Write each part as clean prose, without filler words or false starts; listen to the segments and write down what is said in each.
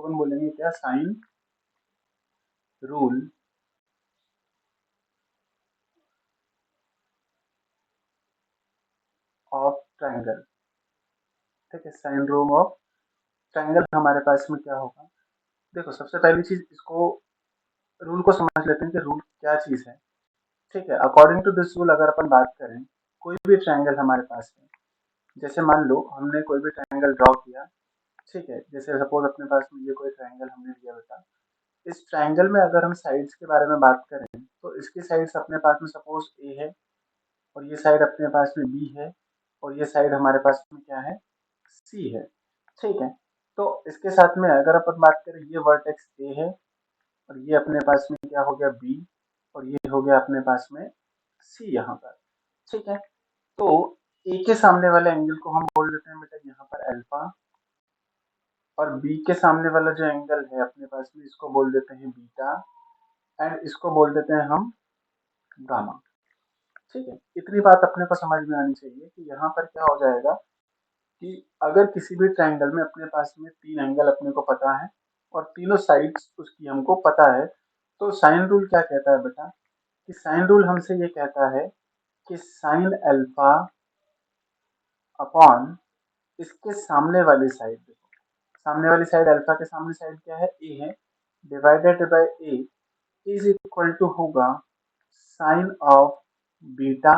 अपन बोलेंगे क्या, sine rule of triangle. ठीक है, साइन रूल ऑफ ट्रायंगल हमारे पास में क्या होगा। देखो सबसे पहली चीज इसको रूल को समझ लेते हैं कि रूल क्या चीज है। ठीक है, अकॉर्डिंग टू दिस रूल अगर अपन बात करें, कोई भी ट्रायंगल हमारे पास है, जैसे मान लो हमने कोई भी ट्रायंगल ड्रॉ किया। ठीक है, जैसे सपोज अपने पास में ये कोई ट्रायंगल हमने लिया बेटा। इस ट्रायंगल में अगर हम साइड्स के बारे में बात करें तो इसकी साइड्स अपने पास में सपोज ए है, और ये साइड अपने पास में बी है, और ये साइड हमारे पास में क्या है, सी है। ठीक है, तो इसके साथ में अगर अपन बात करें, ये वर्टेक्स ए है, और ये अपने पास में क्या हो गया बी, और ये हो गया अपने पास में सी यहाँ पर। ठीक है, तो ए के सामने वाले एंगल को हम बोल देते हैं बेटा यहाँ पर अल्फा, और बी के सामने वाला जो एंगल है अपने पास में, इसको बोल देते हैं बीटा, एंड इसको बोल देते हैं हम गामा। ठीक है, इतनी बात अपने को समझ में आनी चाहिए कि यहाँ पर क्या हो जाएगा कि अगर किसी भी ट्रायंगल में अपने पास में तीन एंगल अपने को पता है और तीनों साइड्स उसकी हमको पता है, तो साइन रूल क्या कहता है बेटा, कि साइन रूल हमसे ये कहता है कि साइन अल्फा अपॉन इसके सामने वाली साइड, देखो सामने वाली साइड अल्फा के सामने साइड क्या है, ए है, divided by a is equal to होगा sine of beta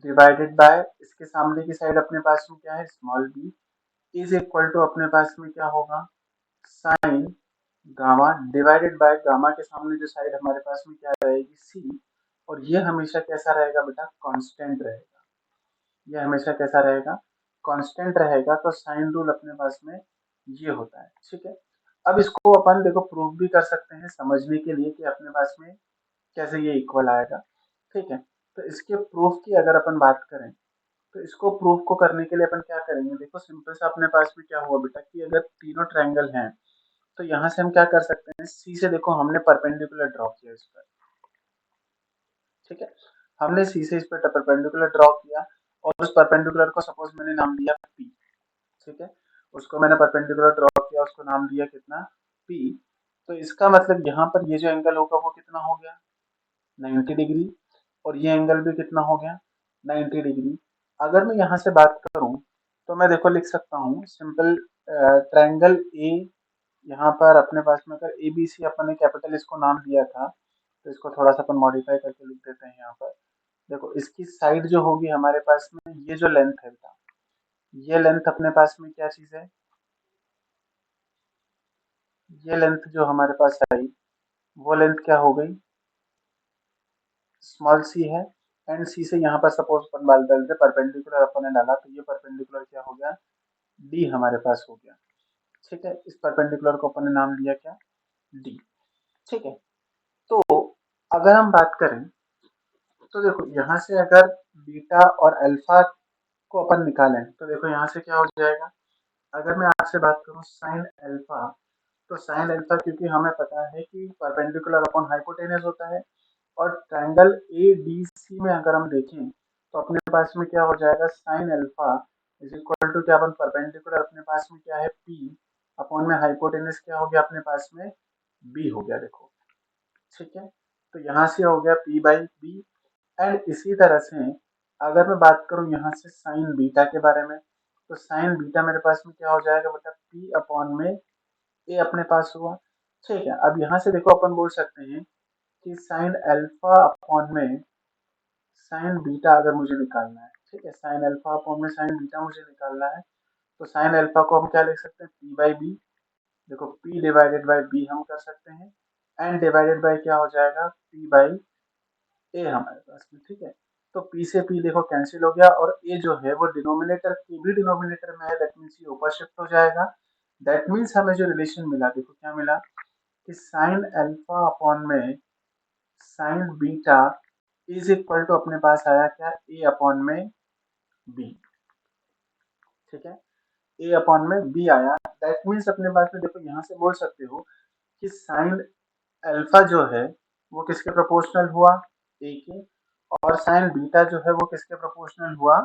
divided by इसके सामने की साइड अपने पास में क्या है, small b, is equal to अपने पास में क्या होगा, sine gamma divided by gamma के सामने जो साइड हमारे पास में क्या रहेगी, सी, और ये हमेशा कैसा रहेगा बेटा, कांस्टेंट रहेगा। ये हमेशा कैसा रहेगा, कांस्टेंट रहेगा। तो साइन रूल अपने पास में ये होता है। ठीक है, अब इसको अपन देखो प्रूफ भी कर सकते हैं समझने के लिए कि अपने पास में कैसे ये इक्वल आएगा। ठीक है, तो इसके प्रूफ की अगर अपन बात करें, तो इसको प्रूफ को करने के लिए अपन क्या करेंगे, देखो सिंपल सा अपने पास में क्या हुआ बेटा कि अगर तीनों ट्रायंगल हैं तो यहाँ से हम क्या कर सकते हैं, सी से देखो हमने परपेंडिकुलर ड्रॉ किया इस पर। ठीक है, हमने सी से इस पर परपेंडिकुलर ड्रॉ किया, और उस परपेंडिकुलर को सपोज मैंने नाम दिया पी। ठीक है, उसको मैंने परपेंडिकुलर ड्रॉ किया, उसको नाम दिया कितना, पी। तो इसका मतलब यहाँ पर ये जो एंगल होगा वो कितना हो गया, 90 डिग्री, और ये एंगल भी कितना हो गया, 90 डिग्री। अगर मैं यहाँ से बात करूँ तो मैं देखो लिख सकता हूँ सिंपल, ट्रायंगल ए, यहाँ पर अपने पास में अगर ए बी सी अपन ने कैपिटल इसको नाम दिया था, तो इसको थोड़ा सा अपन मॉडिफाई करके लिख देते हैं यहाँ पर। देखो इसकी साइड जो होगी हमारे पास में, ये जो लेंथ है बेटा, ये लेंथ अपने पास में क्या चीज है, ये लेंथ जो हमारे पास आई वो लेंथ क्या हो गई, स्मॉल सी है। एंड सी से यहाँ पर सपोज अपन बाल डालते परपेंडिकुलर अपन ने डाला, तो ये परपेंडिकुलर क्या हो गया, डी हमारे पास हो गया। ठीक है, इस परपेंडिकुलर को अपन ने नाम दिया क्या, डी। ठीक है, तो अगर हम बात करें तो देखो यहाँ से अगर बीटा और अल्फा को अपन निकालें तो देखो यहाँ से क्या हो जाएगा, अगर मैं आपसे बात करूँ साइन अल्फा, तो साइन अल्फा क्योंकि हमें पता है कि परपेंडिकुलर अपॉन हाइपोटेनस होता है, और ट्रायंगल ए डी सी में अगर हम देखें तो अपने पास में क्या हो जाएगा, sine alpha is equal to क्या, अपन परपेंडिकुलर अपने पास में क्या है पी, अपॉन में हाइपोटेनस क्या हो गया अपने पास में बी हो गया। देखो ठीक है, तो यहाँ से हो गया पी बाई बी। एंड इसी तरह से अगर मैं बात करूँ यहाँ से साइन बीटा के बारे में, तो साइन बीटा मेरे पास में क्या हो जाएगा बेटा, पी अपॉन में ए अपने पास हुआ। ठीक है, अब यहाँ से देखो अपन बोल सकते हैं कि साइन अल्फा अपॉन में साइन बीटा अगर मुझे निकालना है, ठीक है, साइन अल्फा अपॉन में साइन बीटा मुझे निकालना है, तो साइन अल्फा को हम क्या लिख सकते हैं, पी बाई बी। देखो पी डिवाइडेड बाई बी हम कर सकते हैं, एंड डिवाइडेड बाई क्या हो जाएगा, पी बाई ए हमारे पास में। ठीक है, तो पी से पी देखो कैंसिल हो गया, और ए जो है वो डिनोमिनेटर के भी डिनोमिनेटर में है, दैट मीन्स ये ऊपर शिफ्ट हो जाएगा। दैट मीन्स हमें जो रिलेशन मिला, देखो क्या मिला कि साइन अल्फा अपॉन में sine beta is equal to अपने पास आया क्या, ए अपॉन में बी। ठीक है, ए अपॉन में बी आया, दैट मीन्स अपने पास में देखो यहाँ से बोल सकते हो कि साइन अल्फा जो है वो किसके प्रोपोर्शनल हुआ, ए के, और साइन बीटा जो है वो किसके प्रोपोर्शनल हुआ,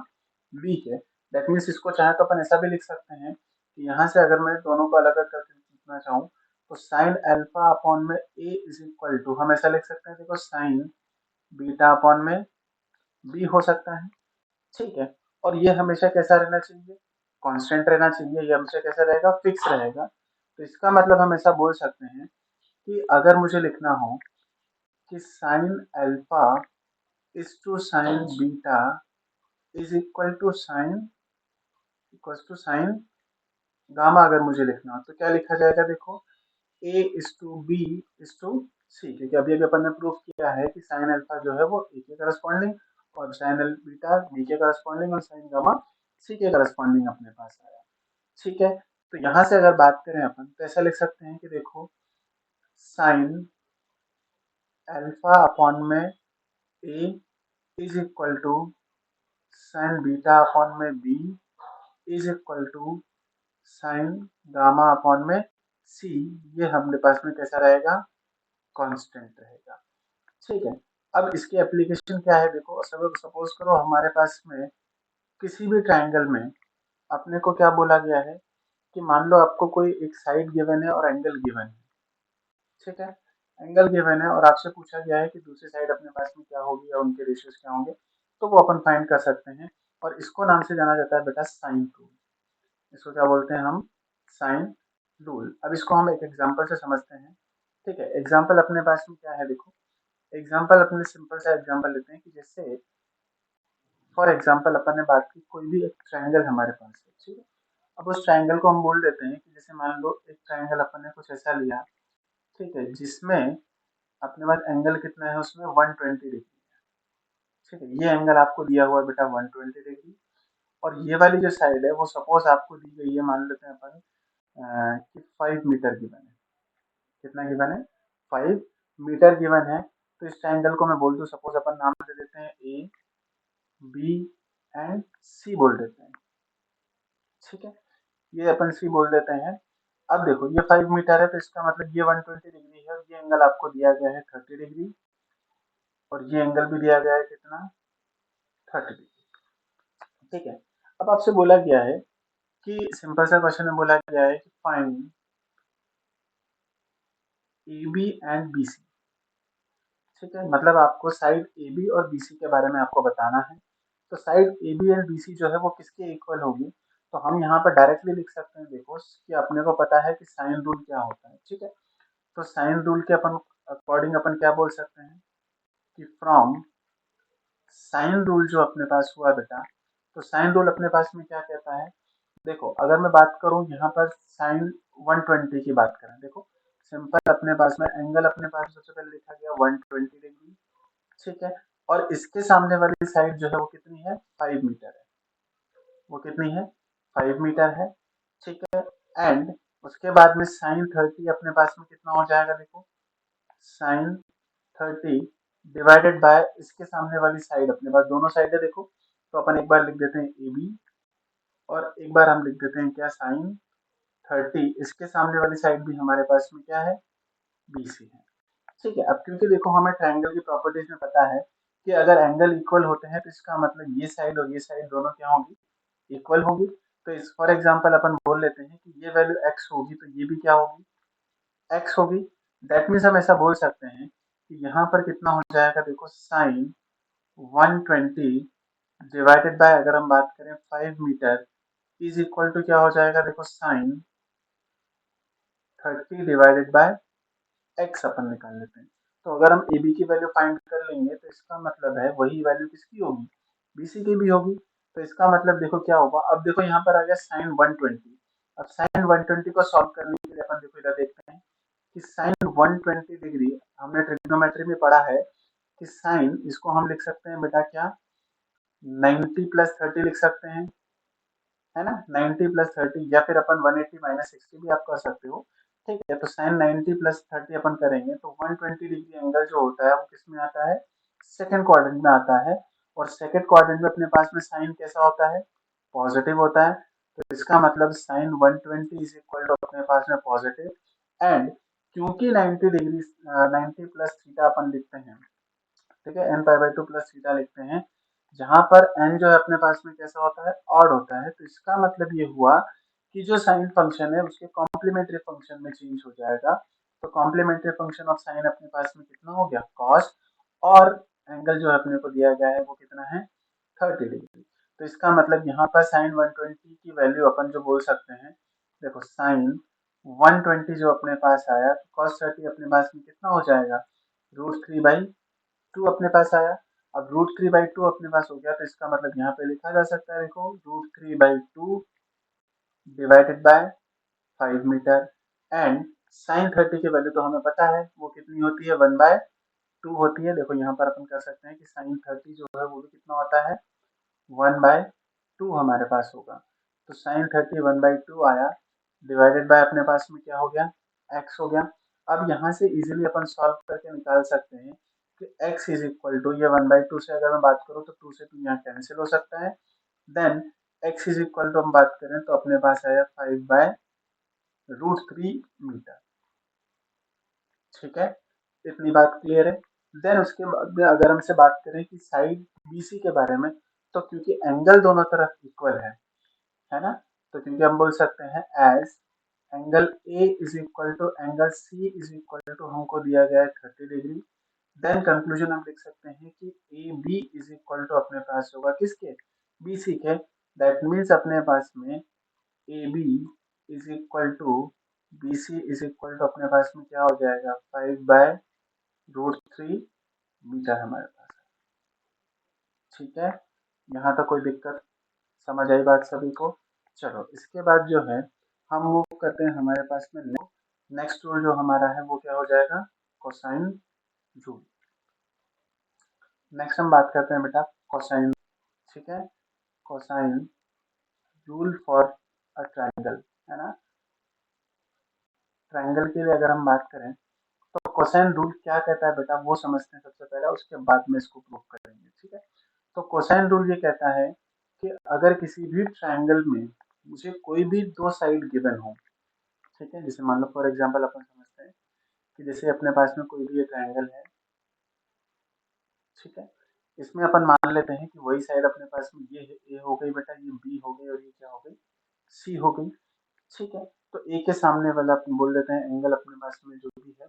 बी के। दैट मीन्स इसको चाहे तो अपन ऐसा भी लिख सकते हैं कि यहाँ से अगर मैं दोनों को अलग अलग करके लिखना चाहूँ तो साइन अल्फा अपॉन में ए इज इक्वल टू हम ऐसा लिख सकते हैं, देखो साइन बीटा अपॉन में बी हो सकता है, ठीक है। और ये हमेशा कैसा रहना चाहिए, कांस्टेंट रहना चाहिए, ये हमेशा कैसा रहेगा, फिक्स रहेगा। तो इसका मतलब हम ऐसा बोल सकते हैं कि अगर मुझे लिखना हो कि sine alpha is to sine beta is equal to sine gamma, अगर मुझे लिखना हो तो क्या लिखा जाएगा, देखो a is to b is to c, क्योंकि अभी अभी अपन ने प्रूफ किया है कि साइन अल्फा जो है वो ए के करस्पॉन्डिंग और साइन बीटा बी के करस्पॉन्डिंग और साइन गामा सी के करस्पॉन्डिंग अपने पास आया, ठीक है। तो यहाँ से अगर बात करें अपन तो ऐसा लिख सकते हैं कि देखो साइन अल्फा अपॉन में a is equal to sine beta upon में b is equal to sine gamma upon में सी, ये हमारे पास में कैसा रहेगा, कांस्टेंट रहेगा, ठीक है। अब इसकी एप्लीकेशन क्या है, देखो सपोज करो हमारे पास में किसी भी ट्रायंगल में अपने को क्या बोला गया है कि मान लो आपको कोई एक साइड गिवन है और एंगल गिवन है, ठीक है। एंगल गिवन है और आपसे पूछा गया है कि दूसरी साइड अपने पास में क्या होगी या उनके रेशियोज क्या होंगे, तो वो अपन फाइंड कर सकते हैं। और इसको नाम से जाना जाता है बेटा साइन रूल, इसको क्या बोलते हैं हम, साइन रूल। अब इसको हम एक एग्जांपल से समझते हैं, ठीक है। एग्जांपल अपने पास में क्या है, देखो एग्जांपल अपने सिंपल सा एग्जांपल लेते हैं कि जैसे फॉर एग्जांपल अपन ने बात की कोई भी एक ट्रायंगल हमारे पास है, ठीक है। अब उस ट्रायंगल को हम बोल देते हैं कि जैसे मान लो एक ट्रायंगल अपन ने कुछ ऐसा लिया, ठीक है, जिसमें अपने पास एंगल कितना है, उसमें 120 डिग्री है, ठीक है। ये एंगल आपको दिया हुआ है बेटा 120 डिग्री, और ये वाली जो साइड है वो सपोज आपको दी गई है, मान लेते हैं अपन कि 5 मीटर गिवन है, कितना गिवन है, 5 मीटर गिवन है। तो इस ट्रायंगल को मैं बोल दूं, सपोज अपन नाम दे देते हैं ए बी एंड सी बोल देते हैं, ठीक है। ये अपन सी बोल देते हैं। अब देखो ये 5 मीटर है तो इसका मतलब ये 120 डिग्री है, और ये एंगल आपको दिया गया है 30 डिग्री, और ये एंगल भी दिया गया है कितना, 30 डिग्री, ठीक है। अब आपसे बोला गया है कि सिंपल सा क्वेश्चन में बोला गया है कि find A B and B C, ठीक है। मतलब आपको साइड ए बी और बी सी के बारे में आपको बताना है। तो side A B and B C जो है वो किसके इक्वल होगी, तो हम यहाँ पर डायरेक्टली लिख सकते हैं, देखो कि अपने को पता है कि साइन रूल क्या होता है, ठीक है। तो साइन रूल के अपन अकॉर्डिंग अपन क्या बोल सकते हैं कि फ्रॉम साइन रूल जो अपने पास हुआ बेटा, तो साइन रूल अपने पास में क्या कहता है, देखो अगर मैं बात करूं यहाँ पर साइन 120 की बात करें, देखो सिंपल अपने पास में एंगल अपने पास सबसे पहले लिखा गया 120 डिग्री, ठीक है। और इसके सामने वाली साइड जो है वो कितनी है, 5 मीटर है, वो कितनी है, 5 मीटर है, ठीक है। एंड उसके बाद में साइन 30 अपने पास में कितना हो जाएगा, देखो साइन 30 डिवाइडेड बाय इसके सामने वाली साइड, अपने पास दोनों साइड है देखो, तो अपन एक बार लिख देते हैं ए बी, और एक बार हम लिख देते हैं क्या, साइन 30, इसके सामने वाली साइड भी हमारे पास में क्या है, बी सी है, ठीक है। अब क्योंकि देखो हमें ट्रायंगल की प्रॉपर्टीज में पता है कि अगर एंगल इक्वल होते हैं तो इसका मतलब ये साइड और ये साइड दोनों क्या होगी, इक्वल होगी। तो इस फॉर एग्जांपल अपन बोल लेते हैं कि ये वैल्यू x होगी तो ये भी क्या होगी, x होगी। दैट मीन्स हम ऐसा बोल सकते हैं कि यहाँ पर कितना हो जाएगा, देखो साइन 120 डिवाइडेड बाय अगर हम बात करें 5 मीटर इज इक्वल टू क्या हो जाएगा, देखो sign 30 divided by x upon निकाल लेते हैं। तो अगर हम ए बी की वैल्यू फाइंड कर लेंगे तो इसका मतलब है वही वैल्यू किसकी होगी, बी सी की भी होगी। तो इसका मतलब देखो क्या होगा, अब देखो यहाँ पर आ गया साइन 120, अब साइन 120 को सॉल्व करने के लिए अपन देखो इधर देखते हैं कि साइन 120 डिग्री, हमने ट्रिग्नोमेट्री में पढ़ा है कि साइन इसको हम लिख सकते हैं बेटा क्या, 90 प्लस 30 लिख सकते हैं, है ना, 90 प्लस 30, या फिर अपन 180 माइनस 60 भी आप कर सकते हो, ठीक है। तो साइन 90 प्लस 30 अपन करेंगे तो 120 डिग्री एंगल जो होता है वो किस में आता है, सेकंड क्वाड्रेंट में आता है। और सेकंड क्वाड्रेंट में अपने पास में साइन कैसा होता है, पॉजिटिव होता है। तो इसका मतलब साइन 120 इज इक्वल टू अपने पास में पॉजिटिव। एंड क्योंकि 90 डिग्री 90 प्लस थीटा अपन लिखते हैं, ठीक है, n pi by 2 plus theta लिखते हैं, जहां पर एन जो है अपने पास में कैसा होता है, ऑड होता है। तो इसका मतलब ये हुआ कि जो साइन फंक्शन है उसके कॉम्प्लीमेंट्री फंक्शन में चेंज हो जाएगा। तो कॉम्प्लीमेंट्री फंक्शन ऑफ साइन अपने पास में कितना हो गया, कॉस, और एंगल जो अपने को दिया गया है वो कितना है, 30 डिग्री। तो इसका मतलब यहाँ पर साइन 120 की वैल्यू अपन जो बोल सकते हैं, देखो साइन 120 जो अपने पास आया, तो कॉस 30 अपने पास में कितना हो जाएगा, √3/2 अपने पास आया। अब √3/2 अपने पास हो गया, तो इसका मतलब यहाँ पे लिखा जा सकता है, देखो √3/2 divided by 5 metre. And sine 30 की वैल्यू तो हमें पता है वो कितनी होती है, 1/2 होती है। देखो यहाँ पर अपन कर सकते हैं कि साइन 30 जो है वो भी कितना होता है, 1/2 हमारे पास होगा। तो साइन 30 1/2 आया, डिवाइडेड बाय अपने पास में क्या हो गया, x हो गया। अब यहाँ से इजीली अपन सॉल्व करके निकाल सकते हैं कि x इज इक्वल टू, ये 1/2 से अगर मैं बात करूँ तो 2 से 2 यहाँ कैंसिल हो सकता है। Then x is equal to हम बात करें तो अपने पास आया 5/√3 मीटर। ठीक है, इतनी बात क्लियर है। देन उसके बाद में अगर हमसे बात करें कि साइड BC के बारे में, तो क्योंकि एंगल दोनों तरफ इक्वल है ना, तो क्योंकि हम बोल सकते हैं as angle A is equal to angle C is equal to, हमको दिया गया है 30 डिग्री। देन कंक्लूजन हम लिख सकते हैं कि AB इज इक्वल टू अपने पास होगा किसके, BC के। दैट मीन्स अपने पास में AB is equal to BC is equal to अपने पास में क्या हो जाएगा, 5/√3 मीटर हमारे पास है। ठीक है, यहाँ तक कोई दिक्कत, समझ आई बात सभी को। चलो इसके बाद जो है हम वो करते हैं, हमारे पास में नेक्स्ट रूल जो हमारा है वो क्या हो जाएगा, कोसाइन रूल। नेक्स्ट हम बात करते हैं बेटा कोसाइन। ठीक है, cosine rule for a triangle, है ना। ट्राइंगल के लिए अगर हम बात करें तो कोसाइन रूल क्या कहता है बेटा, वो समझते हैं सबसे पहले, उसके बाद में इसको प्रूव करेंगे। ठीक है, तो कोसाइन रूल ये कहता है कि अगर किसी भी ट्राइंगल में मुझे कोई भी दो साइड गिवन हो, ठीक है, जैसे मान लो फॉर एग्जांपल अपन समझते हैं कि जैसे अपने पास में कोई भी ये ट्राइंगल है, ठीक है, इसमें अपन मान लेते हैं कि वही साइड अपने पास में ये है, ए हो गई बेटा, ये बी हो गई, और ये क्या हो गई, सी हो गई। ठीक है, तो ए के सामने वाला अपन बोल देते हैं एंगल अपने पास में जो भी है।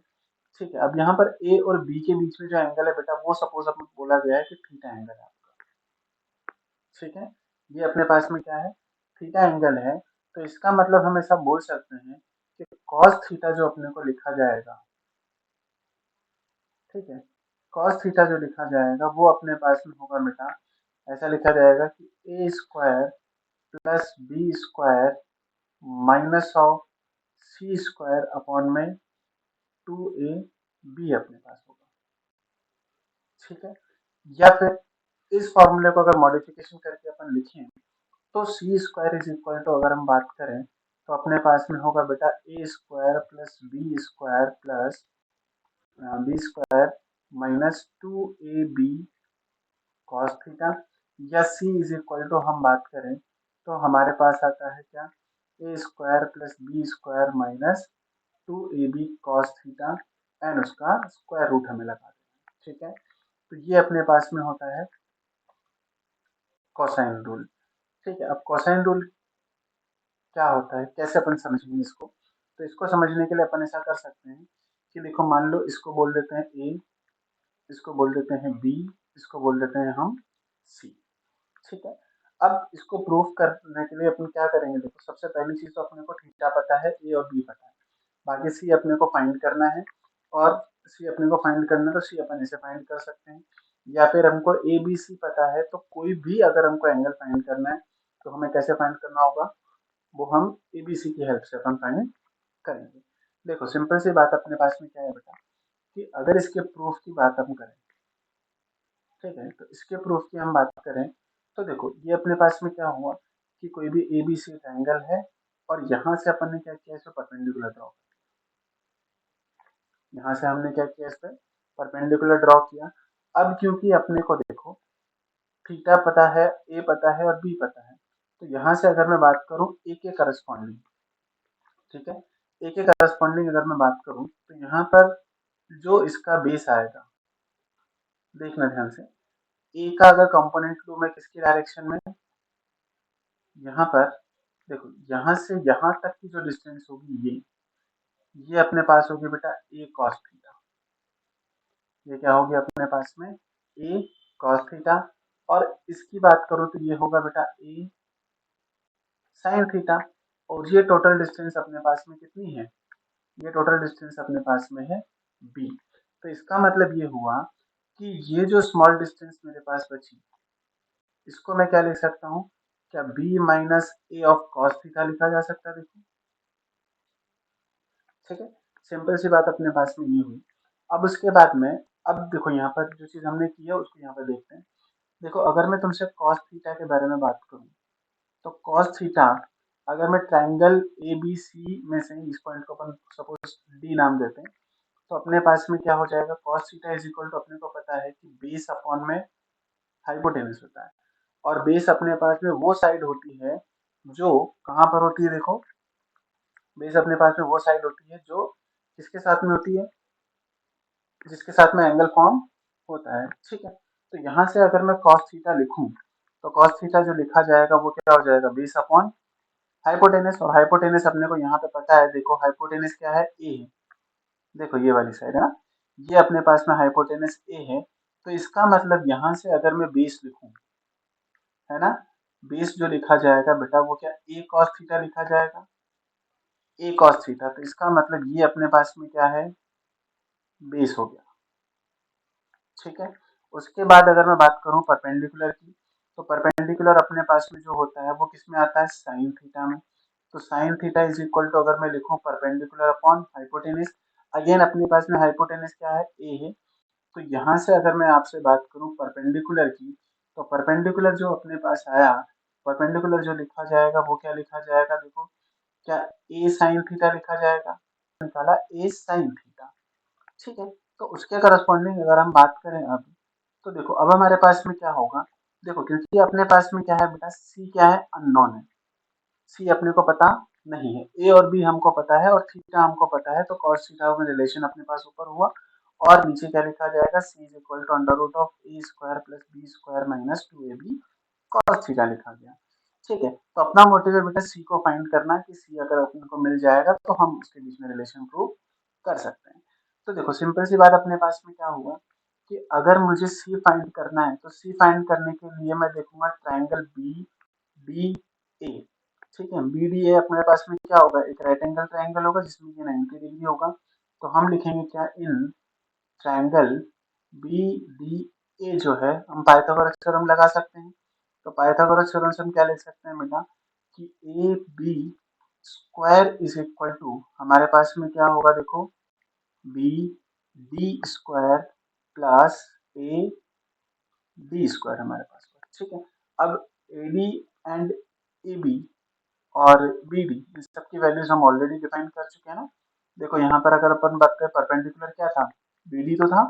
ठीक है, अब यहाँ पर ए और बी के बीच में जो एंगल है बेटा, वो सपोज अपन बोला गया है कि थीटा एंगल है आपका। ठीक है, ये अपने पास में क्या है, थीटा एंगल है। तो इसका मतलब हम ऐसा बोल सकते हैं कि कॉस थीटा जो अपने को लिखा जाएगा, ठीक है, कॉस थीटा जो लिखा जाएगा वो अपने पास में होगा बेटा, ऐसा लिखा जाएगा कि a square plus b square minus of c square upon में 2ab अपने पास होगा। ठीक है, या फिर इस फॉर्मूले को अगर मॉडिफिकेशन करके अपन लिखें तो सी स्क्वायर इज इक्वल टू, अगर हम बात करें तो अपने पास में होगा बेटा a square plus b square minus 2ab cos theta. या सी इज इक्वल टू हम बात करें तो हमारे पास आता है क्या, a square plus b square minus 2ab cos theta, and उसका स्क्वायर रूट हमें लगा देना। ठीक है, तो ये अपने पास में होता है कोसाइन रूल। ठीक है, अब कोसाइन रूल क्या होता है, कैसे अपन समझेंगे इसको, तो इसको समझने के लिए अपन ऐसा कर सकते हैं कि देखो मान लो इसको बोल देते हैं ए, इसको बोल देते हैं बी, इसको बोल देते हैं हम सी। ठीक है, अब इसको प्रूफ करने के लिए अपन क्या करेंगे, देखो सबसे पहली चीज तो अपने को थीटा पता है, ए और बी पता है, बाकी सी अपने को फाइंड करना है। और सी अपने को फाइंड करना है तो सी अपन ऐसे फाइंड कर सकते हैं। या फिर हमको ए बी सी पता है, तो कोई भी अगर हमको एंगल फाइंड करना है तो हमें कैसे फाइंड करना होगा, वो हम एबीसी की हेल्प से अपन फाइंड करेंगे। देखो सिंपल सी बात अपने पास में क्या है बेटा, कि अगर इसके प्रूफ की बात हम करें, ठीक है, तो इसके प्रूफ की हम बात करें तो देखो ये अपने पास में क्या हुआ कि कोई भी एबीसी ट्रायंगल है, और यहाँ से अपन ने क्या किया, इसे परपेंडिकुलर ड्रॉ, यहाँ से हमने क्या किया, इस पर परपेंडिकुलर ड्रॉ किया। अब क्योंकि अपने को देखो थीटा पता है, ए पता है और बी पता है, तो यहाँ से अगर मैं बात करूँ ए के करस्पॉन्डिंग, ठीक है, ए के करस्पॉन्डिंग अगर मैं बात करूँ तो यहाँ पर जो इसका बेस आएगा, देखना ध्यान से, ए का अगर कंपोनेंट लूँ मैं किसकी डायरेक्शन में, यहाँ पर देखो यहाँ से यहाँ तक की जो डिस्टेंस होगी ये अपने पास होगी बेटा ए कॉस थीटा। ये क्या होगी अपने पास में ए कॉस थीटा, और इसकी बात करो तो ये होगा बेटा ए साइन थीटा। और ये टोटल डिस्टेंस अपने पास में कितनी है, ये टोटल डिस्टेंस अपने पास में है बी। तो इसका मतलब ये हुआ कि ये जो स्मॉल डिस्टेंस मेरे पास बची, इसको मैं क्या लिख सकता हूँ, क्या B minus A of cos theta लिखा जा सकता है। देखो ठीक है, सिंपल सी बात अपने पास में ये हुई। अब उसके बाद में, अब देखो यहाँ पर जो चीज हमने की है उसको यहाँ पर देखते हैं। देखो अगर मैं तुमसे कॉस थीटा के बारे में बात करूँ, तो कॉस थीटा, अगर मैं ट्राइंगल ए बी सी में से इस पॉइंट को अपन सपोज डी नाम देते हैं, तो अपने पास में क्या हो जाएगा, cos theta is equal to, अपने को पता है कि बेस अपॉन में हाइपोटेनस होता है। और बेस अपने पास में वो साइड होती है जो कहाँ पर होती है, देखो बेस अपने पास में वो साइड होती है जो किसके साथ में होती है, जिसके साथ में एंगल फॉर्म होता है। ठीक है, तो यहाँ से अगर मैं कॉस थीटा लिखूं, तो कॉस थीटा जो लिखा जाएगा वो क्या हो जाएगा, बेस अपॉन हाइपोटेनस। और हाइपोटेनस अपने को यहाँ पे पता है, देखो हाइपोटेनस क्या है, ए है। देखो ये वाली साइड है ना, ये अपने पास में हाइपोटेनस ए है। तो इसका मतलब यहाँ से अगर मैं बेस लिखूं, है ना, बेस जो लिखा जाएगा बेटा वो क्या ए कॉस थीटा लिखा जाएगा, ए कॉस थीटा। तो इसका मतलब ये अपने पास में क्या है, बेस हो गया। ठीक है, उसके बाद अगर मैं बात करूं परपेंडिकुलर की, तो परपेंडिकुलर अपने पास में जो होता है वो किस में आता है, साइन थीटा में। तो sine theta is equal to, अगर मैं लिखूं परपेंडिकुलर अपॉन हाइपोटेनस, अगेन अपने पास में हाइपोटेनस क्या है, ए है। तो यहाँ से अगर मैं आपसे बात करूं परपेंडिकुलर की, तो परपेंडिकुलर जो अपने पास आया, परपेंडिकुलर जो लिखा जाएगा वो क्या लिखा जाएगा, देखो क्या ए साइन थीटा लिखा जाएगा, निकाला ए साइन थीटा। ठीक है, तो उसके करस्पॉन्डिंग अगर हम बात करें अब, तो देखो अब हमारे पास में क्या होगा, देखो क्योंकि अपने पास में क्या है बेटा, सी क्या है, अननोन है। सी अपने को पता नहीं है, ए और बी हमको पता है और थीटा हमको पता है, तो कॉस थीटा में रिलेशन अपने पास ऊपर हुआ। और नीचे क्या लिखा जाएगा, c is equal to under root of a square plus b square minus 2ab cos theta लिखा गया। ठीक है, तो अपना मोटिव है बेटा सी को फाइंड करना है, कि सी अगर अपने को मिल जाएगा तो हम उसके बीच में रिलेशन प्रूव कर सकते हैं। तो देखो सिंपल सी बात अपने पास में क्या हुआ, कि अगर मुझे सी फाइंड करना है, तो सी फाइंड करने के लिए मैं देखूंगा ट्राइंगल बी डी ए। ठीक है, बी डी ए अपने पास में क्या होगा, एक राइट एंगल ट्राइंगल होगा जिसमें ये 90 डिग्री होगा। तो हम लिखेंगे क्या, in triangle B D A जो है, हम पाइथागोरस थ्योरम लगा सकते हैं। तो पाइथागोरस थ्योरम से हम क्या लिख सकते हैं बेटा, कि A B square is equal to, हमारे पास में क्या होगा देखो, बी डी स्क्वायर प्लस ए डी स्क्वायर हमारे पास में। ठीक है, अब A D and A B और बी डी, इन सब की वैल्यूज हम ऑलरेडी डिफाइन कर चुके हैं ना। देखो यहाँ पर अगर अपन बात करें परपेंडिकुलर क्या था, बी डी तो था,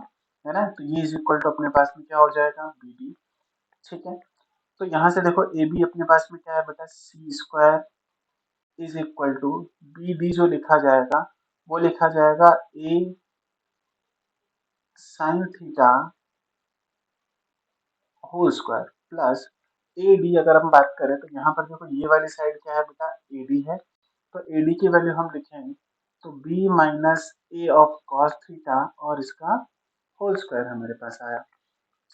है ना, तो ये इज इक्वल टू अपने पास में क्या हो जाएगा, बी डी। ठीक है, तो यहाँ से देखो ए बी अपने पास में क्या है बेटा, c square is equal to b d जो लिखा जाएगा वो लिखा जाएगा a sine theta whole square plus A d. अगर हम बात करें तो यहाँ पर देखो ये वाली साइड क्या है बेटा, ए डी है। तो ए डी की वैल्यू हम लिखेंगे तो B minus A of cos theta, और इसका होल स्क्वायर हमारे पास आया।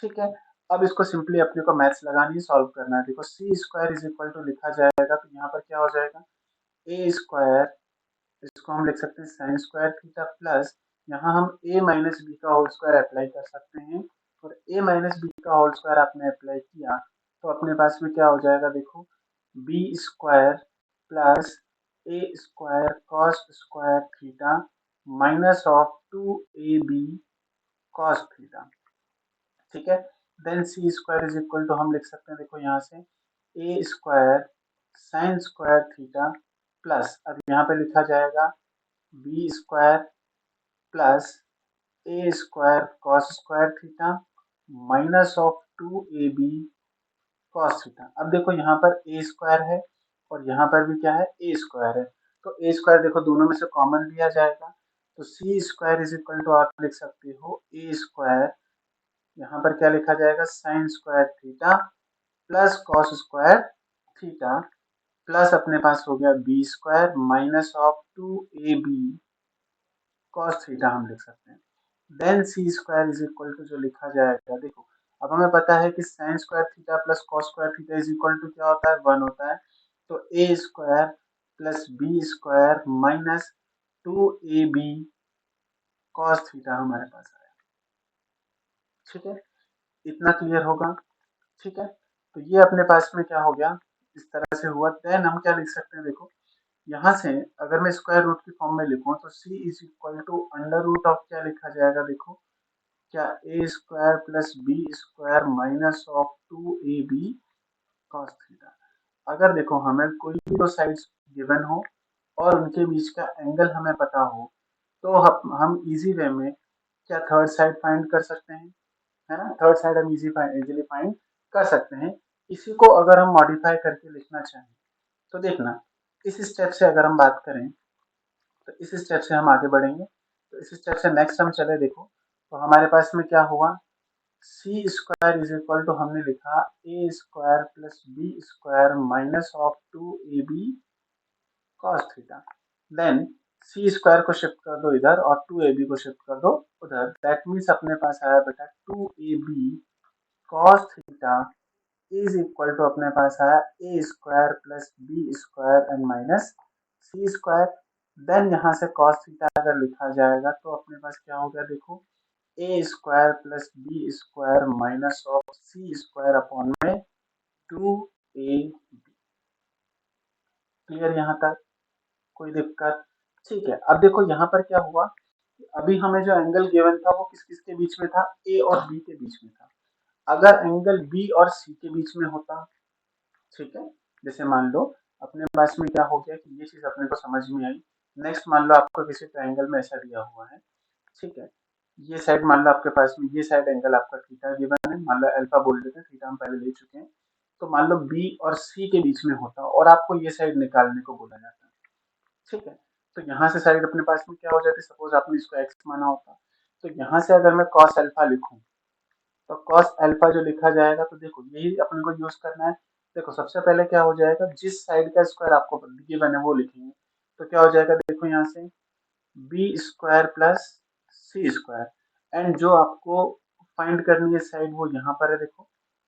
ठीक है, अब इसको सिंपली अपने को मैथ्स लगानी है, सॉल्व करना है। देखो सी स्क्वायर इज इक्वल टू लिखा जाएगा, तो यहाँ पर क्या हो जाएगा, ए स्क्वायर, इसको हम लिख सकते हैं साइन स्क्वायर थीटा प्लस, यहाँ हम a माइनस बी का होल स्क्वायर अप्लाई कर सकते हैं। और a माइनस बी का होल स्क्वायर आपने अप्लाई किया तो अपने पास में क्या हो जाएगा, देखो b square plus A square cos square theta minus of 2ab cos theta. ठीक है, then c square is equal to हम लिख सकते हैं, देखो यहाँ से a square sine square theta plus, अब यहाँ पे लिखा जाएगा B square plus A square cos square theta minus of 2ab cos theta. अब देखो यहाँ पर ए स्क्वायर है और यहाँ पर भी क्या है, ए स्क्वायर है। तो ए स्क्वायर देखो दोनों में से कॉमन लिया जाएगा, तो सी स्क्वायर इज इक्वल टू आप लिख सकते हो ए स्क्वायर, यहाँ पर क्या लिखा जाएगा, sine square theta plus cos square theta plus अपने पास हो गया b square minus of 2ab cos theta हम लिख सकते हैं। Then c square is equal to जो लिखा जाएगा, देखो अब हमें पता है कि sine square theta plus cos square theta is equal to क्या होता है, 1 होता है। तो a square plus b square minus 2ab cos theta हमारे पास आया। ठीक है, इतना क्लियर होगा। ठीक है, तो ये अपने पास में क्या हो गया, इस तरह से हुआ। देन हम क्या लिख सकते हैं, देखो यहाँ से अगर मैं स्क्वायर रूट की फॉर्म में लिखूं तो c is equal to under root of क्या लिखा जाएगा, देखो क्या a square plus b square minus of 2ab cos theta. अगर देखो हमें कोई भी दो साइड्स गिवन हो और उनके बीच का एंगल हमें पता हो, तो हम इजी वे में क्या थर्ड साइड फाइंड कर सकते हैं, है ना। थर्ड साइड हम इजीली फाइंड कर सकते हैं। इसी को अगर हम मॉडिफाई करके लिखना चाहें तो देखना, इस स्टेप से अगर हम बात करें तो इस स्टेप से हम आगे बढ़ेंगे। तो इस स्टेप से नेक्स्ट हम चले, देखो तो हमारे पास में क्या हुआ, c square is equal to हमने लिखा a square plus b square minus of 2ab cos theta. Then c square को शिफ्ट कर दो इधर और 2ab को शिफ्ट कर दो उधर। दैट मीन्स अपने पास आया बेटा 2ab cos theta is equal to अपने पास आया a square plus b square and minus c square. Then यहाँ से कॉस थीटा अगर लिखा जाएगा तो अपने पास क्या हो गया, देखो a square plus b square minus of c square upon में 2ab। क्लियर यहाँ तक, कोई दिक्कत। ठीक है, अब देखो यहाँ पर क्या हुआ, अभी हमें जो एंगल गिवन था वो किस किस के बीच में था, ए और बी के बीच में था। अगर एंगल बी और सी के बीच में होता, ठीक है, जैसे मान लो अपने पास में क्या हो गया कि ये चीज अपने को समझ में आई। नेक्स्ट मान लो आपको किसी ट्रायंगल में ऐसा दिया हुआ है, ठीक है, ये साइड मान लो आपके पास में, ये साइड एंगल आपका थीटा गिवन है, मान लो अल्फा बोल देते हैं, थीटा हम पहले ले चुके हैं। तो मान लो बी और सी के बीच में होता और आपको ये साइड निकालने को बोला जाता है, ठीक है। तो यहाँ से साइड अपने पास में क्या हो जाती है, सपोज आपने इसको एक्स माना होता, तो यहाँ से अगर मैं कॉस अल्फा लिखूं तो कॉस अल्फा जो लिखा जाएगा, तो देखो यही अपने को यूज करना है। देखो सबसे पहले क्या हो जाएगा, जिस साइड का स्क्वायर आपको गिवन है वो लिखेंगे। तो क्या हो जाएगा, देखो यहाँ से B square plus C square and जो आपको फाइंड करनी है साइड वो यहाँ पर है, देखो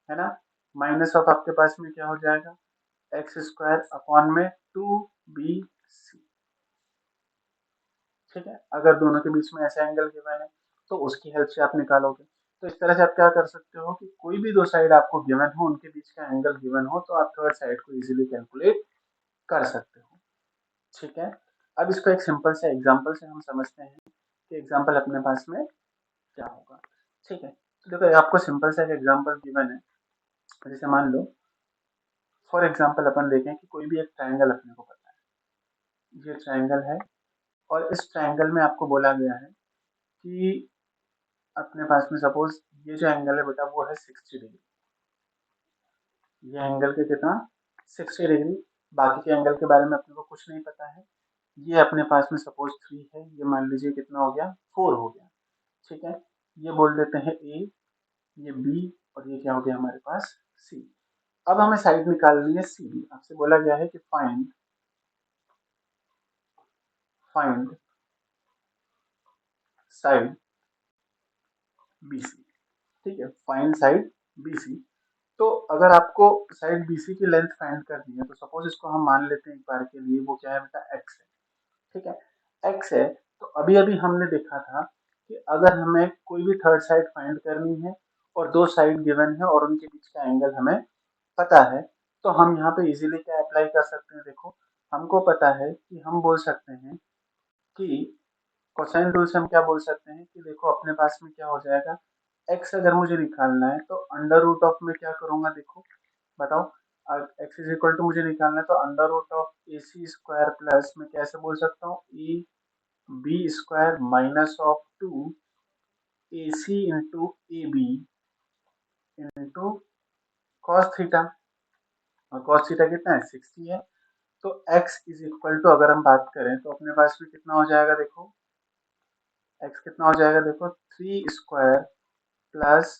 है ना। माइनस ऑफ आपके पास में क्या हो जाएगा, एक्स स्क्वायर अपॉन में 2bc। ठीक है, अगर दोनों के बीच में ऐसा एंगल गिवन है तो उसकी हेल्प से आप निकालोगे। तो इस तरह से आप क्या कर सकते हो कि कोई भी दो साइड आपको गिवन हो, उनके बीच का एंगल गिवन हो, तो आप थर्ड साइड को इजीली कैलकुलेट कर सकते हो। ठीक है, अब इसको एक सिंपल से एग्जांपल से हम समझते हैं कि एग्जांपल अपने पास में क्या होगा। ठीक है, तो देखो आपको सिंपल सा एक एग्जांपल गिवन है। जैसे मान लो फॉर एग्जांपल अपन देखें कि कोई भी एक ट्रायंगल अपने को पता है, ये ट्रायंगल है और इस ट्रायंगल में आपको बोला गया है कि अपने पास में सपोज ये जो एंगल है बेटा वो है 60 डिग्री। ये एंगल के कितना, 60 डिग्री। बाकी के एंगल के बारे में अपने को कुछ नहीं पता है। ये अपने पास में सपोज 3 है, ये मान लीजिए कितना हो गया, 4 हो गया। ठीक है, ये बोल देते हैं ए, ये बी और ये क्या हो गया हमारे पास सी। अब हमें साइड निकालनी है सी बी। आपसे बोला गया है कि find find side B C. ठीक है, फाइंड साइड बी सी। तो अगर आपको साइड BC की लेंथ फाइंड करनी है तो सपोज इसको हम मान लेते हैं एक बार के लिए, वो क्या है बेटा x है। ठीक है, x है। तो अभी अभी हमने देखा था कि अगर हमें कोई भी थर्ड साइड फाइंड करनी है और दो साइड गिवन है और उनके बीच का एंगल हमें पता है, तो हम यहाँ पे इजीली क्या अप्लाई कर सकते हैं, देखो हमको पता है कि हम बोल सकते हैं कि कोसाइन रूल से हम क्या बोल सकते हैं कि देखो अपने पास में क्या हो जाएगा, x अगर मुझे निकालना है तो अंडर रूट ऑफ में क्या करूंगा, देखो बताओ, एक्स इज इक्वल टू मुझे निकालना है तो under root of A C square plus मैं कैसे बोल सकता हूँ A B square minus of 2ac into A B into cos theta. और कॉस थीटा कितना है, 60 है। तो x इज इक्वल टू अगर हम बात करें तो अपने पास में कितना हो जाएगा, देखो x कितना हो जाएगा, देखो 3 square plus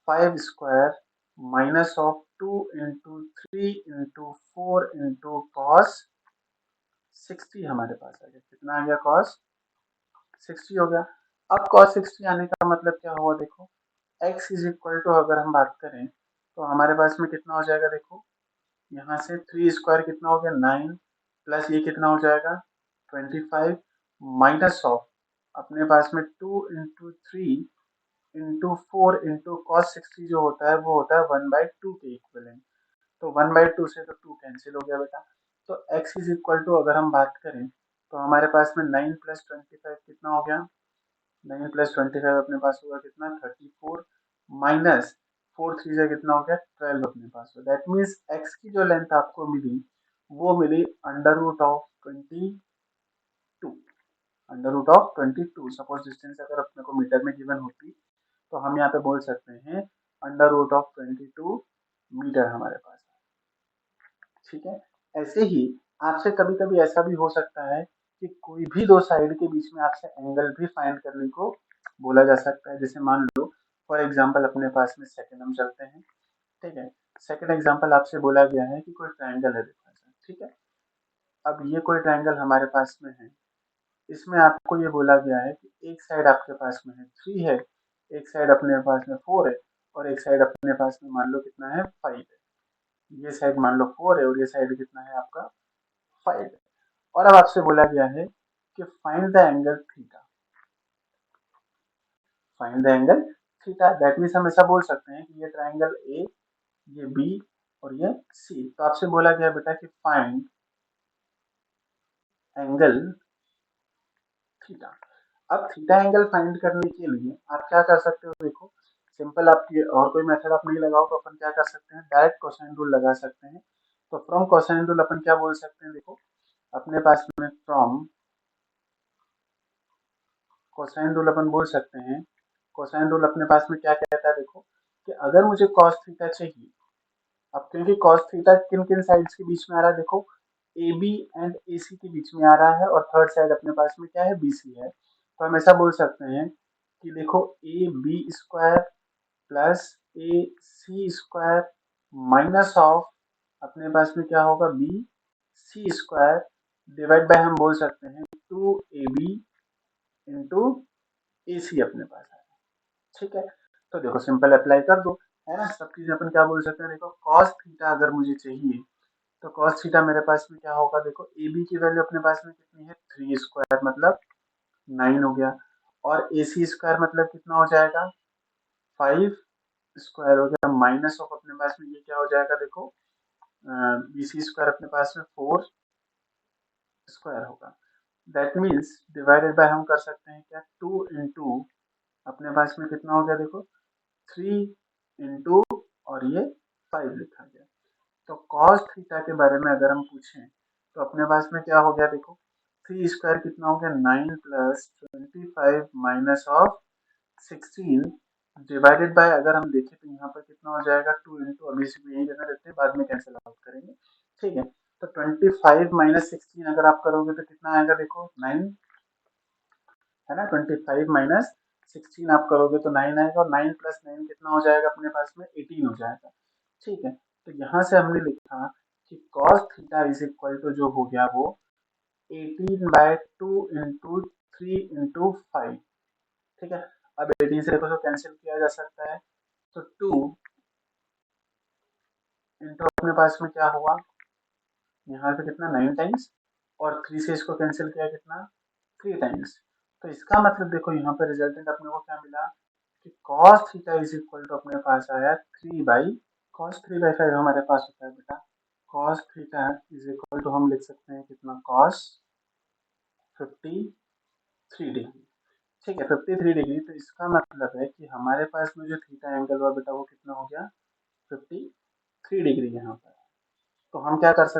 5 square minus of 2 into 3 into 4 into cos 60 हमारे पास आ गया। कितना आ गया? कॉस 60 हो गया। अब कॉस 60 आने का मतलब क्या हुआ? देखो x इज इक्वल टू अगर हम बात करें तो हमारे पास में कितना हो जाएगा? देखो यहाँ से 3 स्क्वायर कितना हो गया? 9 प्लस ये कितना हो जाएगा? 25 माइनस ऑफ अपने पास में 2 इंटू 3 इंटू 4 इंटू कॉस 60 जो होता है वो होता है 1/2 के इक्वलेंट। तो 1/2 से तो 2 कैंसिल हो गया बेटा। तो x इज इक्वल टू अगर हम बात करें तो हमारे पास में 9 प्लस 25 कितना हो गया? 9 प्लस 25 अपने पास होगा कितना? 34 माइनस 4 3 से कितना हो गया? 12 अपने पास हो। दैट मीन्स x की जो लेंथ आपको मिली वो मिली under root of 22। Under root of 22। Suppose distance अगर अपने को मीटर में गिवन होती तो हम यहाँ पे बोल सकते हैं अंडर रूट ऑफ 22 मीटर हमारे पास है। ठीक है। ऐसे ही आपसे कभी कभी ऐसा भी हो सकता है कि कोई भी दो साइड के बीच में आपसे एंगल भी फाइंड करने को बोला जा सकता है। जैसे मान लो फॉर एग्जांपल अपने पास में सेकंड हम चलते हैं। ठीक है। सेकंड एग्जांपल आपसे बोला गया है कि कोई ट्रायंगल है देखो ऐसा। ठीक है। अब ये कोई ट्रायंगल हमारे पास में है। इसमें आपको ये बोला गया है कि एक साइड आपके पास में है 3 है, एक साइड अपने पास में 4 है और एक साइड अपने पास में मान लो कितना है 5 है। ये साइड मान लो 4 है और ये साइड कितना है आपका 5 है। और अब आपसे बोला गया है कि find the angle theta. Find the angle theta that means हम ऐसा बोल सकते हैं कि ये ट्रायंगल ए, ये बी और ये सी। तो आपसे बोला गया बेटा कि फाइंड एंगल थीटा। अब थीटा एंगल फाइंड करने के लिए आप क्या कर सकते हो? देखो सिंपल, आप ये और कोई मेथड आप नहीं लगाओ तो अपन क्या कर सकते हैं? डायरेक्ट कोसाइन रूल लगा सकते हैं। तो फ्रॉम कोसाइन रूल अपन क्या बोल सकते हैं? देखो अपने पास में फ्रॉम कोसाइन रूल अपन बोल सकते हैं। कोसाइन रूल अपने पास में क्या कहता है? देखो कि अगर मुझे कॉस थीटा चाहिए, अब क्योंकि कॉस थीटा किन किन साइड्स के बीच में आ रहा है? देखो ए बी एंड ए सी के बीच में आ रहा है और थर्ड साइड अपने पास में क्या है? बी सी है। तो हम ऐसा बोल सकते हैं कि देखो A B square plus A C square minus of अपने पास में क्या होगा? B C square divide by हम बोल सकते हैं 2ab इंटू ए सी अपने पास है। ठीक है। तो देखो सिंपल अप्लाई कर दो, है ना। सब चीजें अपन क्या बोल सकते हैं? देखो कॉस थीटा अगर मुझे चाहिए तो कॉस थीटा मेरे पास में क्या होगा? देखो ए बी की वैल्यू अपने पास में कितनी है? 3 स्क्वायर मतलब 9 हो गया और ए सी स्क्वायर मतलब कितना हो जाएगा? 5 स्क्वायर हो गया माइनस ऑफ अपने पास में ये क्या हो जाएगा? देखो बी सी स्क्वायर अपने पास में 4 स्क्वायर होगा। दैट मीन्स डिवाइडेड बाय हम कर सकते हैं क्या? 2 इंटू अपने पास में कितना हो गया? देखो 3 इंटू और ये 5 लिखा गया। तो कॉस थीटा के बारे में अगर हम पूछें तो अपने पास में क्या हो गया? देखो 3 स्क्वायर कितना हो गया? 9 plus 25 minus of 16 divided by अगर हम देखें तो यहाँ पर कितना हो जाएगा? 2 इंटू, अभी से यही रहने देते हैं, बाद में कैंसिल आउट करेंगे। ठीक है। तो 25 माइनस 16 अगर आप करोगे तो कितना आएगा? देखो 9 है ना। 25 माइनस 16 आप करोगे तो 9 आएगा और 9 प्लस 9 कितना हो जाएगा? अपने पास में 18 हो जाएगा। ठीक है। तो यहाँ से हमने लिखा कि cos theta is equal to जो हो गया वो 18/2 इंटू 3 इंटू 5। ठीक है। अब 18 से देखो तो कैंसिल किया जा सकता है तो 2 इंटू अपने पास में क्या हुआ? यहाँ पे कितना? 9 टाइम्स और 3 से इसको कैंसिल किया कितना? 3 टाइम्स। तो इसका मतलब देखो यहाँ पे रिजल्टेंट अपने को क्या मिला कि cos theta is equal to अपने पास आया 3/5 हमारे पास होता है बेटा। cos theta is equal to हम लिख सकते हैं कितना? cos 53 degree. ठीक है। 53 डिग्री। तो इसका मतलब है कि हमारे पास में जो थीटा एंगल हुआ बेटा वो कितना हो गया? 53 डिग्री यहाँ पर। तो हम क्या कर सकते